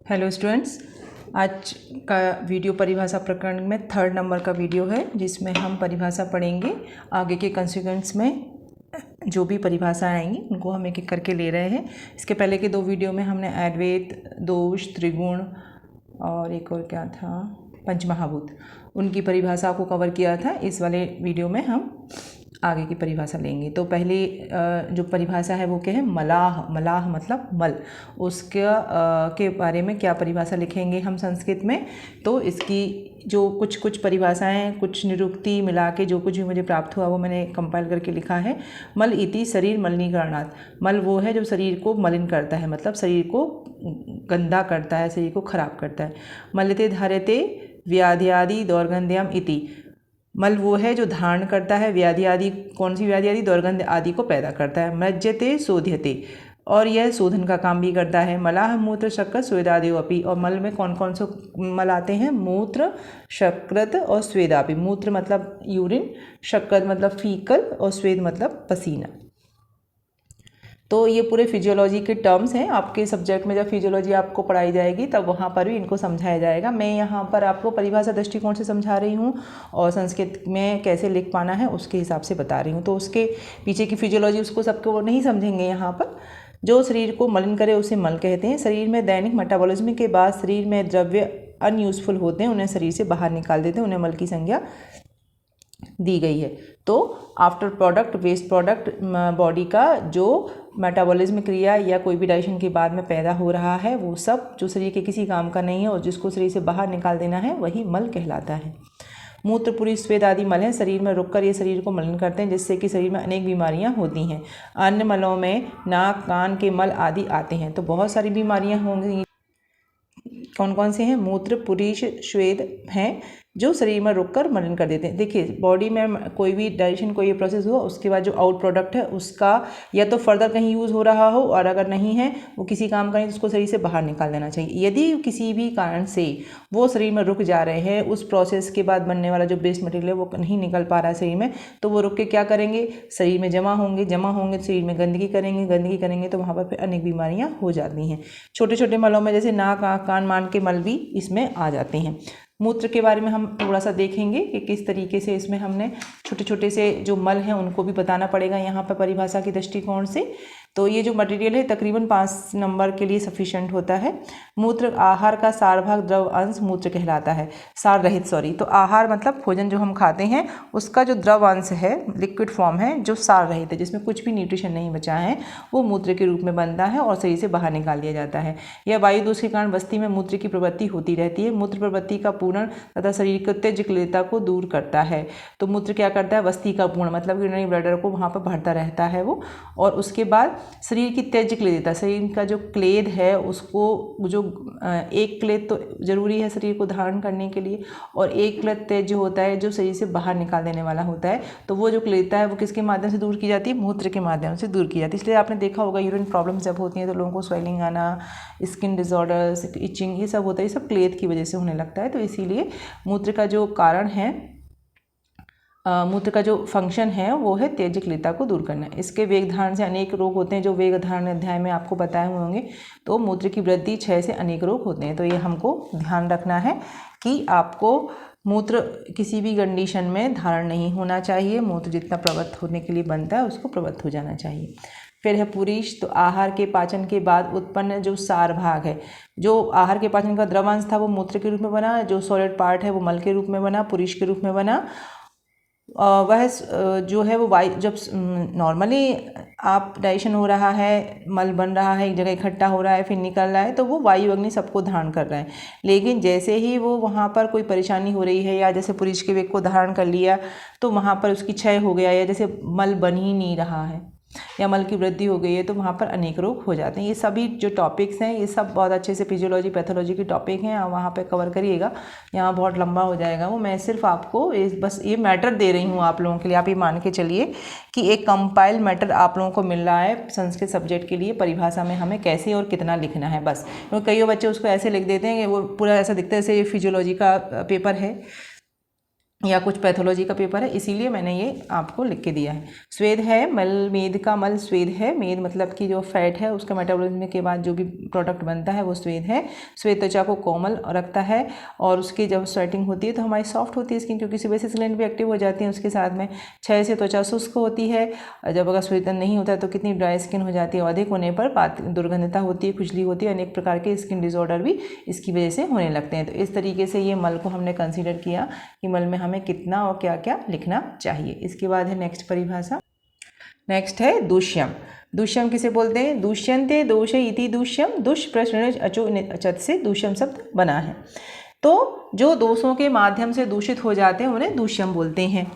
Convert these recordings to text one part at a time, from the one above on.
Hello students, आज का video परिभाषा प्रकरण में 3rd नंबर का वीडियो है, जिसमें हम परिभाषा पढ़ेंगे। आगे के कंसिक्वेंस में जो भी परिभाषाएं आएंगी उनको हम एक एक करके ले रहे हैं। इसके पहले के 2 वीडियो में हमने अद्वैत, दोष, त्रिगुण और एक और क्या था, पंचमहाभूत, उनकी परिभाषा को कवर किया था। इस वाले वीडियो में हम आगे की परिभाषा लेंगे। तो पहले जो परिभाषा है वो क्या है, मलाह। मलाह मतलब मल। उसका के बारे में क्या परिभाषा लिखेंगे हम संस्कृत में। तो इसकी जो कुछ परिभाषाएं, कुछ निरुक्ति मिला के जो कुछ भी मुझे प्राप्त हुआ वो मैंने कंपाइल करके लिखा है। मल इति शरीर मलिनीकरणात्। मल वो है जो शरीर को मलिन करता है, मतलब शरीर को गंदा करता है, शरीर को खराब करता है। मल्यते धार्यते व्याध्यादि दौर्गंध्याम इति। मल वो है जो धारण करता है व्याधि आदि। कौन सी व्याधि आदि? दौर्गंध आदि को पैदा करता है। मज्जते शोध्यते, और यह शोधन का काम भी करता है। मलाह मूत्र शक्कर स्वेदादेव अपि। और मल में कौन कौन से मल आते हैं? मूत्र, शक्कर और स्वेदापि। मूत्र मतलब यूरिन, शक्कर मतलब फीकल और स्वेद मतलब पसीना। तो ये पूरे फिजियोलॉजी के टर्म्स हैं। आपके सब्जेक्ट में जब फिजियोलॉजी आपको पढ़ाई जाएगी तब वहाँ पर भी इनको समझाया जाएगा। मैं यहाँ पर आपको परिभाषा दृष्टिकोण से समझा रही हूँ और संस्कृत में कैसे लिख पाना है उसके हिसाब से बता रही हूँ। तो उसके पीछे की फिजियोलॉजी उसको सबको नहीं समझेंगे यहाँ पर। जो शरीर को मलिन करे उसे मल कहते हैं। शरीर में दैनिक मेटाबॉलिज्म के बाद शरीर में द्रव्य अनयूजफुल होते हैं, उन्हें शरीर से बाहर निकाल देते हैं, उन्हें मल की संज्ञा दी गई है। तो after product, waste product, body का जो मेटाबॉलिज्म क्रिया या कोई भी डाइजेशन के बाद में पैदा हो रहा है, वो सब जो शरीर के किसी काम का नहीं है और जिसको शरीर से बाहर निकाल देना है, वही मल कहलाता है। मूत्र, पुरी, स्वेद आदि मल हैं। शरीर में रुककर ये शरीर को मलिन करते हैं, जिससे कि शरीर में अनेक बीमारियां होती हैं। अन्य मलों में नाक, कान के मल आदि आते हैं। तो बहुत सारी बीमारियां होंगी। कौन कौन से हैं? मूत्र, पुरीश, श्वेद हैं जो शरीर में रुककर मलिन कर देते हैं। देखिए, बॉडी में कोई भी डाइजेशन, कोई प्रोसेस हुआ, उसके बाद जो आउट प्रोडक्ट है उसका या तो फर्दर कहीं यूज़ हो रहा हो, और अगर नहीं है वो किसी काम का नहीं, तो उसको शरीर से बाहर निकाल देना चाहिए। यदि किसी भी कारण से वो शरीर में रुक जा रहे हैं, उस प्रोसेस के बाद बनने वाला जो वेस्ट मटेरियल है वो नहीं निकल पा रहा है शरीर में, तो वो रुक के क्या करेंगे? शरीर में जमा होंगे तो शरीर में गंदगी करेंगे तो वहाँ पर फिर अनेक बीमारियाँ हो जाती हैं। छोटे छोटे मलों में जैसे नाक, आँख, कान, मान के मल भी इसमें आ जाते हैं। मूत्र के बारे में हम थोड़ा सा देखेंगे कि किस तरीके से इसमें हमने छोटे छोटे से जो मल हैं उनको भी बताना पड़ेगा यहाँ पर परिभाषा के दृष्टिकोण से। तो ये जो मटेरियल है तकरीबन 5 नंबर के लिए सफिशिएंट होता है। मूत्र आहार का सारभाग द्रव अंश मूत्र कहलाता है। सार रहित, तो आहार मतलब भोजन जो हम खाते हैं उसका जो द्रव अंश है, लिक्विड फॉर्म है, जो सार रहित है, जिसमें कुछ भी न्यूट्रिशन नहीं बचा है, वो मूत्र के रूप में बनता है और शरीर से बाहर निकाल दिया जाता है। यह वायु दोष के कारण बस्ती में मूत्र की प्रवृत्ति होती रहती है। मूत्र प्रवृत्ति का पूर्ण तथा शरीर की त्यज्यक्रियता को दूर करता है। तो मूत्र क्या करता है? बस्ती का पूर्ण मतलब यूरिनरी ब्लैडर को वहाँ पर भरता रहता है वो। और उसके बाद शरीर की त्यज्यक्रियता, शरीर का जो क्लेद है उसको, जो एक क्लेद तो जरूरी है शरीर को धारण करने के लिए, और एक क्लेद त्यज होता है जो शरीर से बाहर निकाल देने वाला होता है। तो वो जो क्लेदता है वो किसके माध्यम से दूर की जाती है? मूत्र के माध्यम से दूर की जाती है। इसलिए आपने देखा होगा यूरिन प्रॉब्लम जब होती है तो लोगों को स्वेलिंग आना, स्किन डिसऑर्डर्स, इचिंग, ये सब होता है, ये सब क्लेद की वजह से होने लगता है। तो इसीलिए मूत्र का जो कारण है, मूत्र का जो फंक्शन है वो है त्यज्यक्रियता को दूर करना। इसके वेग धारण से अनेक रोग होते हैं, जो वेग धारण अध्याय में आपको बताए हुए होंगे। तो मूत्र की वृद्धि क्षय से अनेक रोग होते हैं। तो ये हमको ध्यान रखना है कि आपको मूत्र किसी भी कंडीशन में धारण नहीं होना चाहिए। मूत्र जितना प्रवृत्त होने के लिए बनता है उसको प्रवृत्त हो जाना चाहिए। फिर है पुरीश। तो आहार के पाचन के बाद उत्पन्न जो सार भाग है, जो आहार के पाचन का द्रवांश था वो मूत्र के रूप में बना, जो सॉलिड पार्ट है वो मल के रूप में बना, पुरीश के रूप में बना। वह जो है वो वायु, जब नॉर्मली आप डाइजेशन हो रहा है, मल बन रहा है, एक जगह इकट्ठा हो रहा है, फिर निकल रहा है, तो वो वायु अग्नि सबको धारण कर रहा है। लेकिन जैसे ही वो वहाँ पर कोई परेशानी हो रही है, या जैसे पुरीश के वेग को धारण कर लिया तो वहाँ पर उसकी क्षय हो गया, या जैसे मल बन ही नहीं रहा है या मल की वृद्धि हो गई है, तो वहाँ पर अनेक रोग हो जाते हैं। ये सभी जो टॉपिक्स हैं ये सब बहुत अच्छे से फिजियोलॉजी, पैथोलॉजी के टॉपिक हैं, आप वहाँ पे कवर करिएगा। यहाँ बहुत लंबा हो जाएगा वो। मैं सिर्फ आपको बस ये मैटर दे रही हूँ आप लोगों के लिए। आप ये मान के चलिए कि एक कंपाइल मैटर आप लोगों को मिल रहा है संस्कृत सब्जेक्ट के लिए, परिभाषा में हमें कैसे और कितना लिखना है बस। क्योंकि कई बच्चे उसको ऐसे लिख देते हैं कि वो पूरा ऐसा दिखता है जैसे ये फिजियोलॉजी का पेपर है, या कुछ पैथोलॉजी का पेपर है, इसीलिए मैंने ये आपको लिख के दिया है। स्वेद है मल, मेद का मल स्वेद है। मेद मतलब कि जो फैट है उसका मेटाबॉलिज्म के बाद जो भी प्रोडक्ट बनता है वो स्वेद है। स्वेद त्वचा को कोमल रखता है और उसकी जब स्वेटिंग होती है तो हमारी सॉफ्ट होती है स्किन, क्योंकि सेबेसियस ग्लैंड भी एक्टिव हो जाती है उसके साथ में। क्षय से त्वचा शुष्क होती है। जब अगर स्वेदन नहीं होता है तो कितनी ड्राई स्किन हो जाती है। अधिक होने पर दुर्गंधता होती है, खुजली होती है, अनेक प्रकार के स्किन डिसऑर्डर भी इसकी वजह से होने लगते हैं। तो इस तरीके से ये मल को हमने कंसीडर किया कि मल में हमें कितना और क्या क्या लिखना चाहिए। इसके बाद है नेक्स्ट परिभाषा। नेक्स्ट है दूष्यम। दूष्यम किसे बोलते हैं? दूष्यन्ते दोषे इति दूष्यम। दुष्प्रश्न अचो अचत से दूष्यम शब्द बना है। तो जो दोषों के माध्यम से दूषित हो जाते हैं उन्हें दूष्यम बोलते हैं।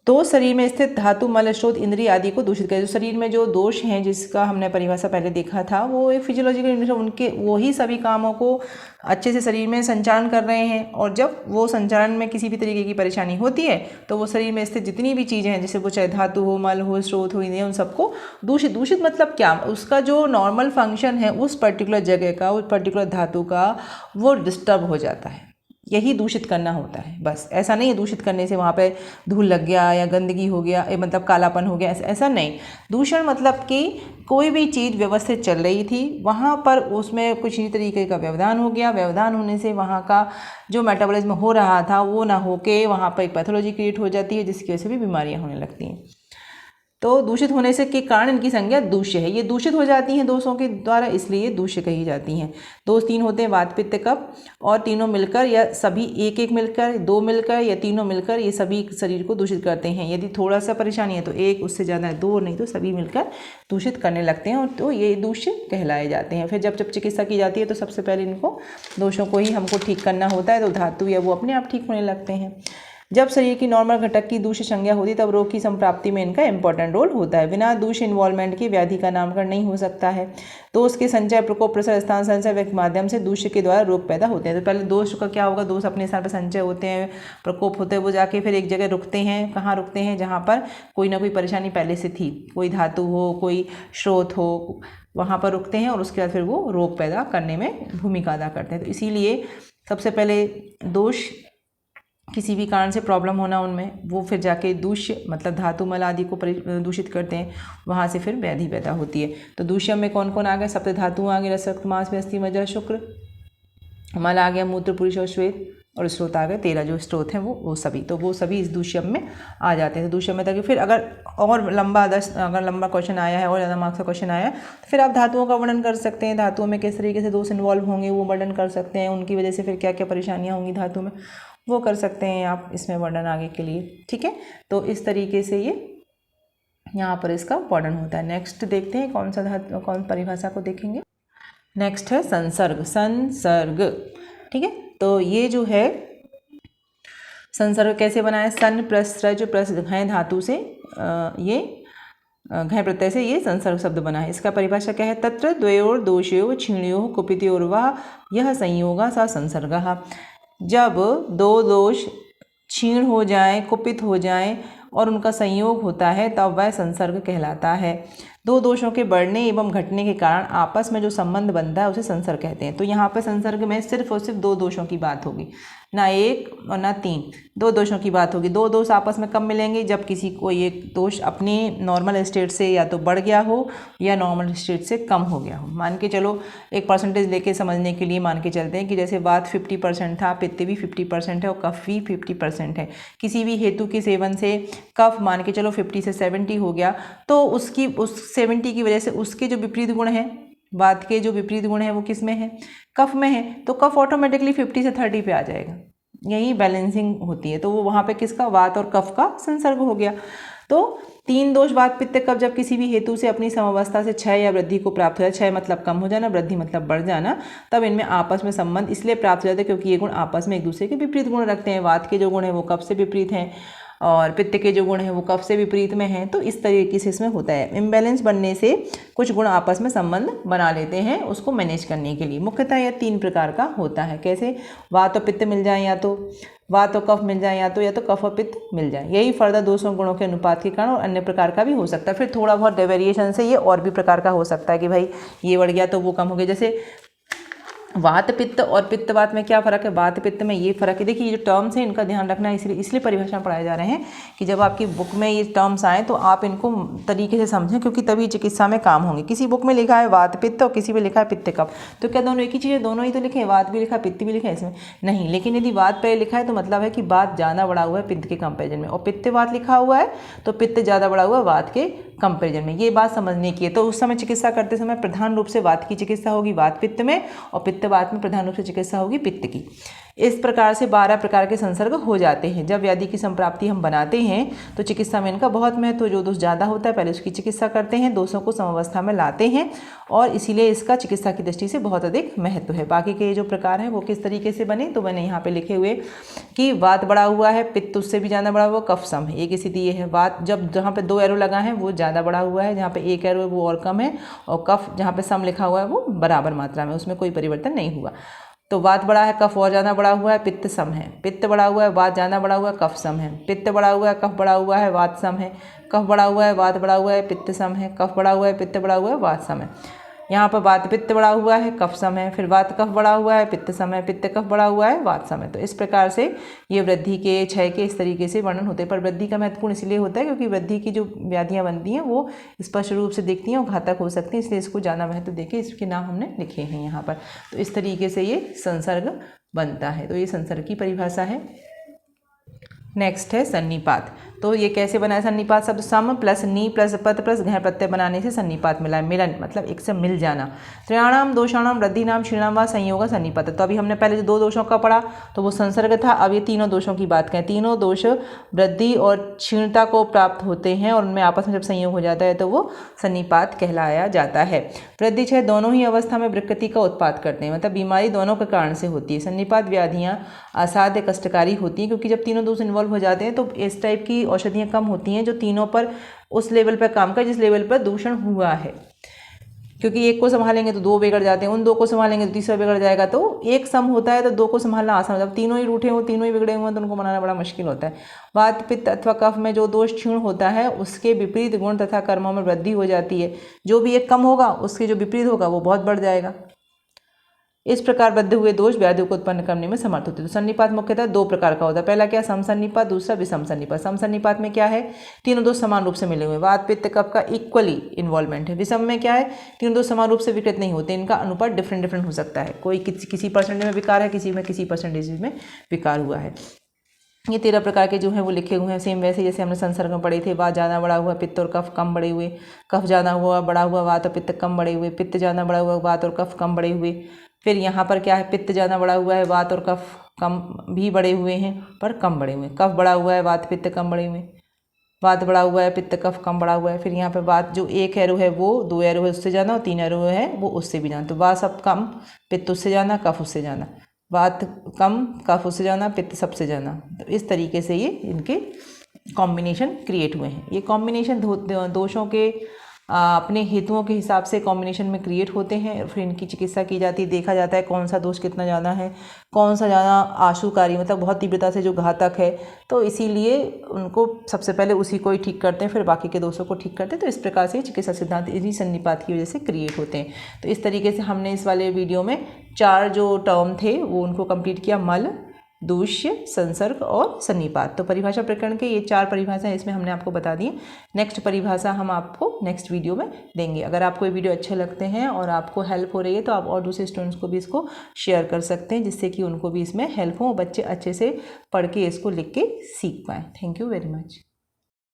तो शरीर में स्थित धातु, मल, स्रोत, इंद्रिय आदि को दूषित करे। जो शरीर में जो दोष हैं जिसका हमने परिभाषा पहले देखा था, वो एक फिजियोलॉजिकल, उनके वही सभी कामों को अच्छे से शरीर में संचालन कर रहे हैं। और जब वो संचालन में किसी भी तरीके की परेशानी होती है तो वो शरीर में स्थित जितनी भी चीज़ें हैं, जैसे वो चाहे धातु हो, मल हो, स्रोत हो, इंद्रिय, उन सबको दूषित मतलब क्या? उसका जो नॉर्मल फंक्शन है उस पर्टिकुलर जगह का, उस पर्टिकुलर धातु का, वो डिस्टर्ब हो जाता है। यही दूषित करना होता है। बस ऐसा नहीं है दूषित करने से वहाँ पे धूल लग गया या गंदगी हो गया, मतलब कालापन हो गया, ऐसा नहीं। दूषण मतलब कि कोई भी चीज़ व्यवस्थित चल रही थी, वहाँ पर उसमें कुछ ही तरीके का व्यवधान हो गया। व्यवधान होने से वहाँ का जो मेटाबॉलिज्म हो रहा था वो ना होके वहाँ पर एक पैथोलॉजी क्रिएट हो जाती है, जिसकी वजह से भी बीमारियाँ होने लगती हैं। तो दूषित होने से के कारण इनकी संज्ञा दूष्य है। ये दूषित हो जाती हैं दोषों के द्वारा, इसलिए दूष्य कही जाती हैं। दोष 3 होते हैं, वात, पित्त, कफ, और तीनों मिलकर या सभी एक मिलकर, 2 मिलकर या तीनों मिलकर ये सभी शरीर को दूषित करते हैं। यदि थोड़ा सा परेशानी है तो एक, उससे ज़्यादा है 2, नहीं तो सभी मिलकर दूषित करने लगते हैं, और तो ये दूष्य कहलाए जाते हैं। फिर जब चिकित्सा की जाती है तो सबसे पहले इनको दोषों को ही हमको ठीक करना होता है, तो धातु या वो अपने आप ठीक होने लगते हैं। जब शरीर की नॉर्मल घटक की दूषित संज्ञा होती है तब रोग की संप्राप्ति में इनका इंपॉर्टेंट रोल होता है। बिना दूष इन्वॉल्वमेंट के व्याधि का नामकरण नहीं हो सकता है। दोष के संचय, प्रकोप, प्रसार, स्थान संचय के माध्यम से दूष्य के द्वारा रोग पैदा होते हैं। तो पहले दोष का क्या होगा? दोष अपने स्थान पर संचय होते हैं, प्रकोप होते हैं, वो जाके फिर एक जगह रुकते हैं। कहाँ रुकते हैं? जहाँ पर कोई ना कोई परेशानी पहले से थी, कोई धातु हो, कोई स्रोत हो, वहाँ पर रुकते हैं और उसके बाद फिर वो रोग पैदा करने में भूमिका अदा करते हैं। तो इसीलिए सबसे पहले दोष, किसी भी कारण से प्रॉब्लम होना उनमें, वो फिर जाके दूष्य मतलब धातु, मल आदि को दूषित करते हैं, वहाँ से फिर व्याधि पैदा होती है। तो दूष्यम में कौन कौन आ गए? सप्त धातु आ गए, रस, रक्त, मांस, अस्थि, मज्जा, शुक्र। मल आ गया, मूत्र, पुरुष और श्वेत, और स्रोत आ गए 13 जो स्रोत हैं वो सभी। तो वो सभी इस दूष्यम में आ जाते हैं। तो दूष्यम में तक फिर अगर और लंबा क्वेश्चन आया है और ज़्यादा मार्क्स का क्वेश्चन आया है तो फिर आप धातुओं का वर्णन कर सकते हैं। धातुओं में किस तरीके से दोष इन्वॉल्व होंगे वो वर्णन कर सकते हैं। उनकी वजह से फिर क्या क्या परेशानियाँ होंगी धातु में, वो कर सकते हैं आप इसमें वर्णन आगे के लिए। ठीक है, तो इस तरीके से ये यहाँ पर इसका वर्णन होता है। नेक्स्ट देखते हैं कौन सा धातु, कौन परिभाषा को देखेंगे। नेक्स्ट है संसर्ग। संसर्ग, ठीक है, तो ये जो है संसर्ग कैसे बना है? सन प्रसृज प्रस घय धातु से ये घय प्रत्यय से ये संसर्ग शब्द बना है। इसका परिभाषा क्या है? तत्र द्वयोर दोषयोः क्षीणयोः कुपितयोर्वा यह संयोगा सा संसर्गः। जब दो दोष क्षीण हो जाएं, कुपित हो जाएं और उनका संयोग होता है तब वह संसर्ग कहलाता है। दो दोषों के बढ़ने एवं घटने के कारण आपस में जो संबंध बनता है उसे संसर्ग कहते हैं। तो यहाँ पर संसर्ग में सिर्फ और सिर्फ दो दोषों की बात होगी, ना एक और ना तीन, दो दोषों की बात होगी। दो दोष आपस में कब मिलेंगे? जब किसी को एक दोष अपने नॉर्मल स्टेट से या तो बढ़ गया हो या नॉर्मल स्टेट से कम हो गया हो। मान के चलो एक परसेंटेज लेके समझने के लिए मान के चलते हैं कि जैसे वात 50% था, पित्त भी 50% है और कफ भी 50% है। किसी भी हेतु के सेवन से कफ मान के चलो 50 से 70 हो गया, तो उसकी उस 70 की वजह से उसके जो विपरीत गुण हैं, वात के जो विपरीत गुण है वो किस में है? कफ में है। तो कफ ऑटोमेटिकली 50 से 30 पे आ जाएगा। यही बैलेंसिंग होती है। तो वो वहाँ पे किसका? वात और कफ का संसर्ग हो गया। तो तीन दोष वात पित्त कफ जब किसी भी हेतु से अपनी समवस्था से क्षय या वृद्धि को प्राप्त हो जाए, क्षय मतलब कम हो जाना, वृद्धि मतलब बढ़ जाना, तब इनमें आपस में संबंध इसलिए प्राप्त हो जाता है क्योंकि ये गुण आपस में एक दूसरे के विपरीत गुण रखते हैं। वात के जो गुण है वो कफ से विपरीत हैं और पित्त के जो गुण हैं वो कफ से विपरीत में हैं। तो इस तरीके से इसमें होता है। इम्बैलेंस बनने से कुछ गुण आपस में संबंध बना लेते हैं उसको मैनेज करने के लिए। मुख्यतः यह 3 प्रकार का होता है। कैसे? वात और पित्त मिल जाए, या तो वात और कफ मिल जाए, या तो कफ और पित्त मिल जाए। यही फर्दर दोषों गुणों के अनुपात के कारण और अन्य प्रकार का भी हो सकता है। फिर थोड़ा बहुत वेरिएशन से ये और भी प्रकार का हो सकता है कि भाई ये बढ़ गया तो वो कम हो गया। जैसे वात पित्त और पित्त वात में क्या फ़र्क है, वात पित्त में ये फ़र्क है। देखिए ये जो टर्म्स हैं इनका ध्यान रखना है, इसलिए परिभाषा पढ़ाए जा रहे हैं कि जब आपकी बुक में ये टर्म्स आए तो आप इनको तरीके से समझें, क्योंकि तभी चिकित्सा में काम होंगे। किसी बुक में लिखा है वात पित्त और किसी में लिखा है पित्त कफ, तो क्या दोनों एक ही चीज़ है? दोनों ही तो लिखे हैं, वात भी लिखा है पित्त भी लिखा है इसमें नहीं। लेकिन यदि वात पहले लिखा है तो मतलब है कि वात ज़्यादा बड़ा हुआ है पित्त के कंपेरिजन में, और पित्त वात लिखा हुआ है तो पित्त ज़्यादा बड़ा हुआ है वात के कंपेरिजन में। ये बात समझने की है। तो उस समय चिकित्सा करते समय प्रधान रूप से वात की चिकित्सा होगी वात पित्त में, और पित्त वात में प्रधान रूप से चिकित्सा होगी पित्त की। इस प्रकार से 12 प्रकार के संसर्ग हो जाते हैं। जब व्याधि की संप्राप्ति हम बनाते हैं तो चिकित्सा में इनका बहुत महत्व है। जो दोष ज़्यादा होता है पहले उसकी चिकित्सा करते हैं, दोषों को समवस्था में लाते हैं, और इसीलिए इसका चिकित्सा की दृष्टि से बहुत अधिक महत्व है। बाकी के जो प्रकार हैं वो किस तरीके से बने, तो मैंने यहाँ पे लिखे हुए कि वात बड़ा हुआ है, पित्त उससे भी ज़्यादा बड़ा हुआ, कफ सम है। एक स्थिति ये है, वात जब जहाँ पे 2 एरो लगा है वो ज़्यादा बड़ा हुआ है, जहाँ पे 1 एरो है वो और कम है, और कफ जहाँ पे सम लिखा हुआ है वो बराबर मात्रा में, उसमें कोई परिवर्तन नहीं हुआ। तो वात बड़ा है, कफ और ज़्यादा बड़ा हुआ है, पित्त सम है। पित्त बड़ा हुआ है, वात ज़्यादा बड़ा हुआ है, कफ सम है। पित्त बड़ा हुआ है, कफ बड़ा हुआ है, वात सम है। कफ बड़ा हुआ है, वात बड़ा हुआ है, पित्त सम है। कफ बड़ा हुआ है, पित्त बड़ा हुआ है, वात सम है। यहाँ पर वात पित्त बड़ा हुआ है, कफ सम है, फिर वात कफ बड़ा हुआ है, पित्त सम है, पित्त कफ बड़ा हुआ है, वात सम है। तो इस प्रकार से ये वृद्धि के, क्षय के इस तरीके से वर्णन होते हैं। पर वृद्धि का महत्वपूर्ण इसलिए होता है क्योंकि वृद्धि की जो व्याधियाँ बनती हैं वो स्पष्ट रूप से दिखती हैं और घातक हो सकती हैं, इसलिए इसको ज़्यादा महत्व देके इसके नाम हमने लिखे हैं यहाँ पर। तो इस तरीके से ये संसर्ग बनता है। तो ये संसर्ग की परिभाषा है। नेक्स्ट है सन्निपात। तो ये कैसे बना है सन्निपात शब्द? सम प्लस नी प्लस पत प्लस घय प्रत्यय बनाने से सन्निपात मिला है। मिलन मतलब एक से मिल जाना। त्रयाणाम दोषाणाम वृद्धिनाम क्षीणाम व संयोग सन्निपात। तो अभी हमने पहले जो 2 दोषों का पढ़ा तो वो संसर्ग था। अब ये 3 दोषों की बात करें। 3 दोष वृद्धि और क्षीणता को प्राप्त होते हैं और उनमें आपस में जब संयोग हो जाता है तो वो सन्निपात कहलाया जाता है। वृद्धि क्षय दोनों ही अवस्था में विकृति का उत्पाद करते हैं, मतलब बीमारी दोनों के कारण से होती है। सन्निपात व्याधियाँ असाध्य कष्टकारी होती हैं क्योंकि जब तीनों दोष इन्वॉल्व हो जाते हैं तो इस टाइप की औषधियाँ कम होती हैं जो तीनों पर उस लेवल पर काम कर जिस लेवल पर दूषण हुआ है। क्योंकि एक को संभालेंगे तो 2 बिगड़ जाते हैं, उन 2 को संभालेंगे तो तीसरा बिगड़ जाएगा। तो एक सम होता है तो 2 को संभालना आसान होता है। तीनों ही रूठे हो, तीनों ही बिगड़े हुए हैं तो उनको बनाना बड़ा मुश्किल होता है। वात पित्त अथवा कफ में जो दोष क्षीण होता है उसके विपरीत गुण तथा कर्मों में वृद्धि हो जाती है। जो भी एक कम होगा उसके जो विपरीत होगा वो बहुत बढ़ जाएगा। इस प्रकार बद्धे हुए दोष व्याधियों को उत्पन्न करने में समर्थ होते हैं। तो सन्निपात मुख्यतः 2 प्रकार का होता है। पहला क्या? समसन्निपात, दूसरा विषम सन्निपात। समसन्निपात में क्या है? तीनों दोष समान रूप से मिले हुए, वात पित्त कफ का इक्वली इन्वॉल्वमेंट है। विषम में क्या है? तीनों दोष समान रूप से विकृत नहीं होते, इनका अनुपात डिफरेंट हो सकता है। कोई किसी परसेंटेज में विकार है, किसी में किसी परसेंटेज में विकार हुआ है। ये 13 प्रकार के जो हैं वो लिखे हुए हैं। सेम वैसे जैसे हमने संसर्ग में पढ़े थे। वात ज़्यादा बड़ा हुआ, पित्त और कफ कम बड़े हुए। कफ ज़्यादा हुआ बड़ा हुआ, वात और पित्त कम बड़े हुए। पित्त ज़्यादा बड़ा हुआ, वात और कफ कम बड़े हुए। फिर यहाँ पर क्या है? पित्त ज़्यादा बड़ा हुआ है, वात और कफ कम भी बड़े हुए हैं पर कम बड़े हुए। कफ बड़ा हुआ है, वात पित्त कम बड़े हुए। वात बड़ा हुआ है, पित्त कफ कम बड़ा हुआ है। फिर यहाँ पर वात जो 1 एरो है वो 2 एरो है उससे ज़्यादा, और 3 एरो है वो उससे भी ज़्यादा। तो वात सब कम, पित्त उससे ज़्यादा, कफ उससे ज़्यादा। वात कम, कफ उससे ज़्यादा, पित्त सबसे ज़्यादा। तो इस तरीके से ये इनके कॉम्बिनेशन क्रिएट हुए हैं। ये कॉम्बिनेशन दोषों के अपने हेतुओं के हिसाब से कॉम्बिनेशन में क्रिएट होते हैं। फिर इनकी चिकित्सा की जाती है, देखा जाता है कौन सा दोष कितना ज़्यादा है, कौन सा ज़्यादा आशुकारी मतलब बहुत तीव्रता से जो घातक है, तो इसीलिए उनको सबसे पहले उसी को ही ठीक करते हैं, फिर बाकी के दोषों को ठीक करते हैं। तो इस प्रकार से चिकित्सा सिद्धांत इन्हीं सन्निपात की वजह से क्रिएट होते हैं। तो इस तरीके से हमने इस वाले वीडियो में 4 जो टर्म थे वो उनको कंप्लीट किया। मल, दूष्य, संसर्ग और सन्निपात। तो परिभाषा प्रकरण के ये 4 परिभाषाएं इसमें हमने आपको बता दी। नेक्स्ट परिभाषा हम आपको नेक्स्ट वीडियो में देंगे। अगर आपको ये वीडियो अच्छे लगते हैं और आपको हेल्प हो रही है तो आप और दूसरे स्टूडेंट्स को भी इसको शेयर कर सकते हैं, जिससे कि उनको भी इसमें हेल्प हो, बच्चे अच्छे से पढ़ के इसको लिख के सीख पाएँ। Thank you very much.